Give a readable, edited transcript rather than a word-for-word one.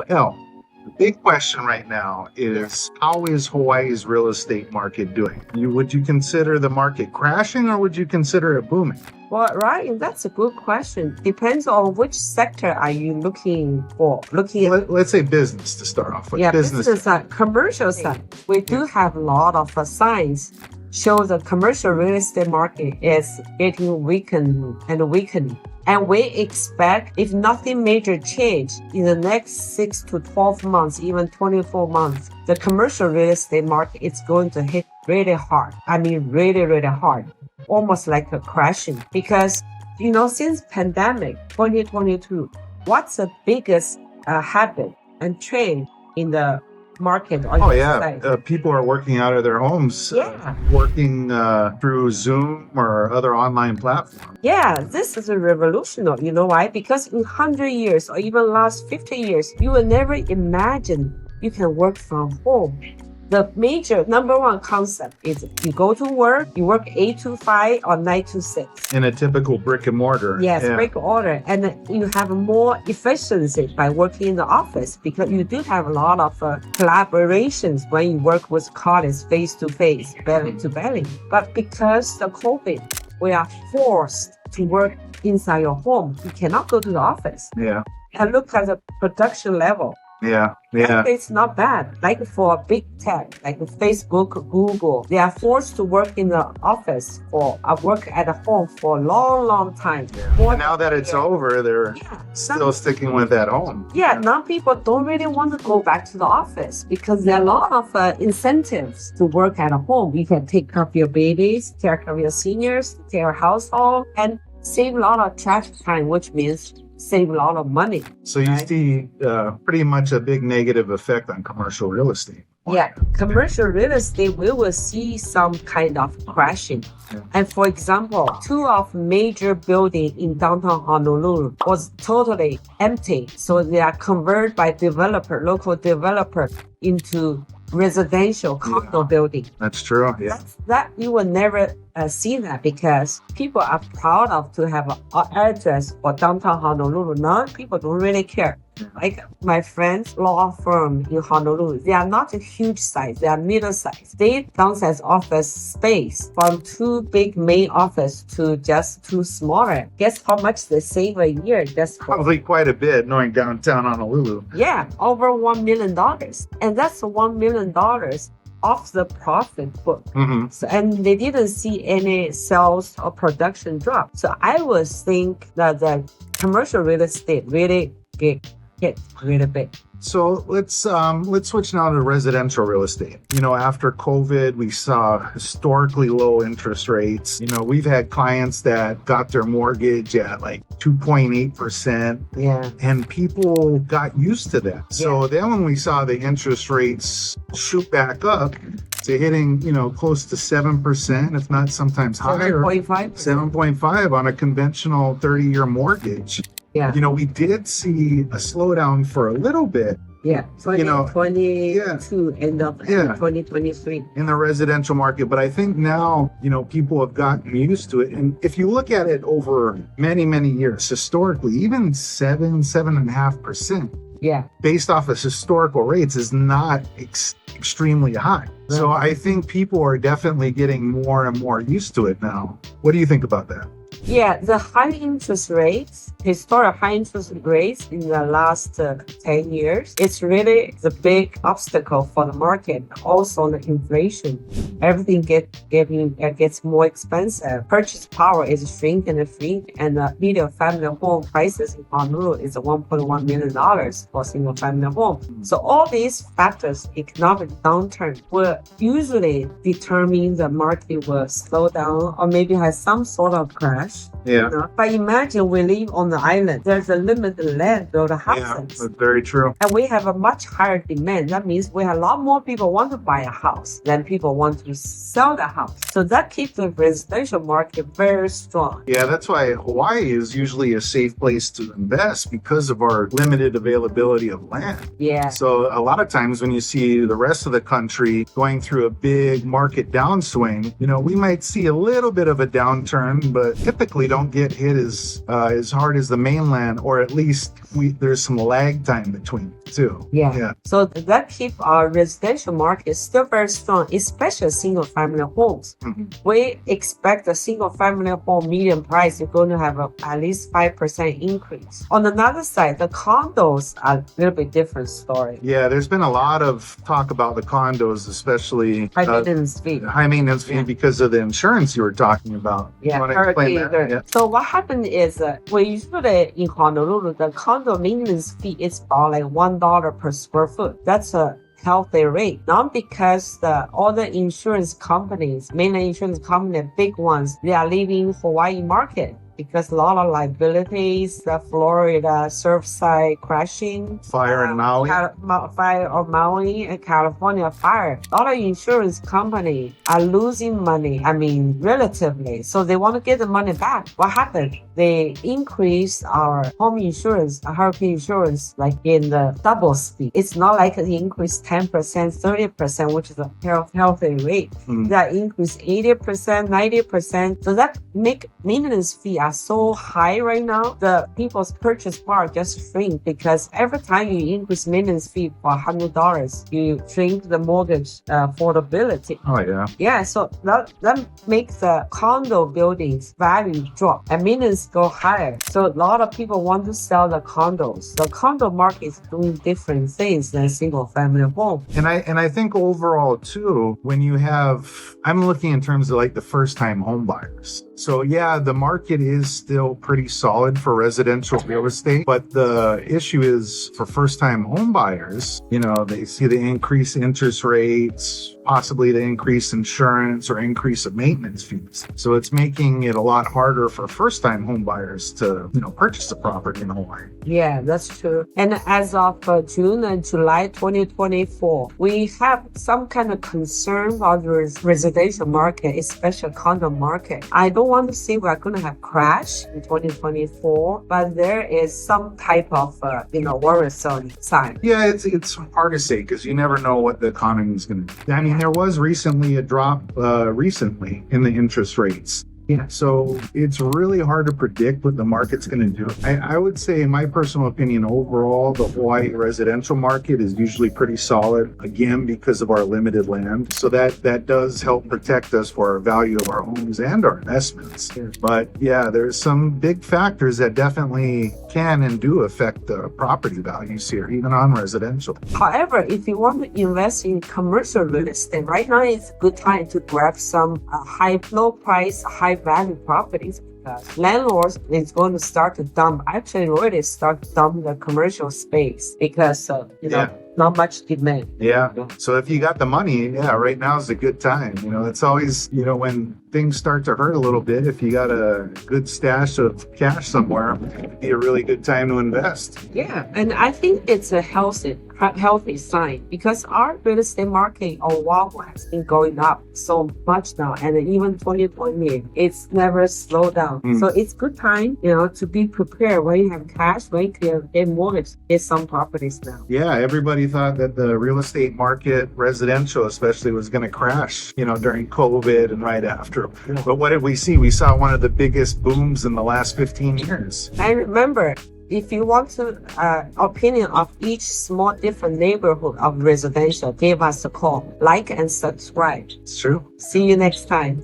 So, Elle, the big question right now is how is Hawaii's real estate market doing? Would you consider the market crashing or would you consider it booming? Well, Ryan, that's a good question. Depends on which sector are you looking for. Let's say business to start off with. Yeah, business side, commercial side. We do have a lot of signs show the commercial real estate market is getting weakened and weakening. And we expect, if nothing major change, in the next 6 to 12 months, even 24 months, the commercial real estate market is going to hit really hard. I mean, really, really hard. Almost like a crashing. Because, since pandemic 2022, what's the biggest habit and trend in the market? People are working out of their homes, working through Zoom or other online platforms. Yeah, this is a revolutionary. You know why? Because in 100 years or even last 50 years, you will never imagine you can work from home. The major number one concept is you go to work, you work 8 to 5 or 9 to 6. In a typical brick and mortar. Yes, brick and mortar. And you have more efficiency by working in the office because you do have a lot of collaborations when you work with colleagues face to face, belly to belly. But because of COVID, we are forced to work inside your home. You cannot go to the office. Yeah. And look at the production level. Yeah. It's not bad. Like for big tech, like Facebook, Google, they are forced to work in the office or work at home for a long, long time. Yeah. And now that it's over, they're still sticking with at home. Yeah, now people don't really want to go back to the office because there are a lot of incentives to work at home. You can take care of your babies, take care of your seniors, take care of your household, and save a lot of traffic time, which means save a lot of money. So you see pretty much a big negative effect on commercial real estate. Yeah, commercial real estate, we will see some kind of crashing. Yeah. And for example, 2 of major buildings in downtown Honolulu was totally empty. So they are converted by local developer into residential condo building. That's true. Yeah. That you will never see that because people are proud of to have an address for downtown Honolulu. Now people don't really care. Like my friend's law firm in Honolulu, they are not a huge size, they are middle size. They downsize office space from 2 big main office to just 2 smaller. Guess how much they save a year? Probably quite a bit knowing downtown Honolulu. Yeah, over $1 million. And that's $1 million off the profit book. Mm-hmm. So, and they didn't see any sales or production drop. So I would think that the commercial real estate really get hit really big. So let's switch now to residential real estate. After COVID, we saw historically low interest rates. We've had clients that got their mortgage at like 2.8%. Yeah. And people got used to that. So then when we saw the interest rates shoot back up to hitting, close to 7%, if not sometimes higher. 7.5 on a conventional 30-year mortgage. Yeah. We did see a slowdown for a little bit. Yeah. 2022, end of 2023. In the residential market. But I think now, people have gotten used to it. And if you look at it over many, many years, historically, even 7.5%. Yeah. Based off of historical rates is not extremely high. So I think people are definitely getting more and more used to it now. What do you think about that? Yeah, the high interest rates, historic high interest rates in the last 10 years, it's really the big obstacle for the market. Also the inflation, everything gets more expensive. Purchase power is shrinking and the median family home prices in Honolulu is $1.1 million for single family home. So all these factors, economic downturn, will usually determine the market will slow down or maybe has some sort of crash. Yeah. But imagine we live on the island. There's a limited land to build houses. Yeah, that's very true. And we have a much higher demand. That means we have a lot more people want to buy a house than people want to sell the house. So that keeps the residential market very strong. Yeah, that's why Hawaii is usually a safe place to invest because of our limited availability of land. Yeah. So a lot of times when you see the rest of the country going through a big market downswing, we might see a little bit of a downturn, but typically don't get hit as hard as the mainland, or at least there's some lag time between. too. Yeah. So that keep our residential market still very strong, especially single family homes. We expect the single family home median price is going to have at least 5% increase. On another side, the condos are a little bit different story. Yeah, there's been a lot of talk about the condos, especially High maintenance fee. High maintenance fee because of the insurance you were talking about. Yeah, You want to explain that? Yeah. So what happened is when usually in Honolulu, the condo maintenance fee is about like $1 per square foot. That's a healthy rate, not because all the insurance companies, mainly insurance companies, big ones, they are leaving Hawaii market. Because a lot of liabilities, the Florida Surfside crashing, Fire in Maui, fire of Maui, and California fire. A lot of insurance companies are losing money. I mean, relatively. So they want to get the money back. What happened? They increased our home insurance, hurricane insurance, like in the double speed. It's not like they increased 10%, 30%, which is a healthy rate. That increased 80%, 90%. So that make maintenance fee are so high right now, the people's purchase power just shrink because every time you increase maintenance fee for $100, you shrink the mortgage affordability. Oh yeah. Yeah, so that makes the condo buildings value drop and maintenance go higher. So a lot of people want to sell the condos. The condo market is doing different things than single family home. And I think overall too, when you have, I'm looking in terms of like the first time home buyers. So yeah, the market is still pretty solid for residential real estate, but the issue is for first time home buyers, you know, they see the increased interest rates, possibly the increased insurance or increase of maintenance fees. So it's making it a lot harder for first time home buyers to, you know, purchase a property in Hawaii. Yeah, that's true. And as of June and July 2024, we have some kind of concern about the residential market, especially condo market. I don't want to say we're going to have crash in 2024, but there is some type of, worrisome sign. Yeah, it's hard to say because you never know what the economy is going to do. I mean, there was recently a drop in the interest rates. Yeah. So it's really hard to predict what the market's going to do. I would say, in my personal opinion, overall, the Hawaii residential market is usually pretty solid, again, because of our limited land. So that does help protect us for our value of our homes and our investments. Yeah. But yeah, there's some big factors that definitely can and do affect the property values here, even on residential. However, if you want to invest in commercial real estate, right now is a good time to grab some low price, high value properties because landlords is going to start to already start to dump the commercial space because not much demand. Yeah. So if you got the money, right now is a good time. You know, it's always, when things start to hurt a little bit, if you got a good stash of cash somewhere, it'd be a really good time to invest. Yeah. And I think it's a healthy sign because our real estate market on Oahu has been going up so much now, and even 2020 it's never slowed down. So it's good time to be prepared when you have cash, when you can get mortgage, get some properties now. Yeah, everybody thought that the real estate market, residential especially, was going to crash during COVID and right after. But what did we see? We saw one of the biggest booms in the last 15 years. I remember, if you want to opinion of each small different neighborhood of residential, give us a call, like and subscribe. It's true. See you next time.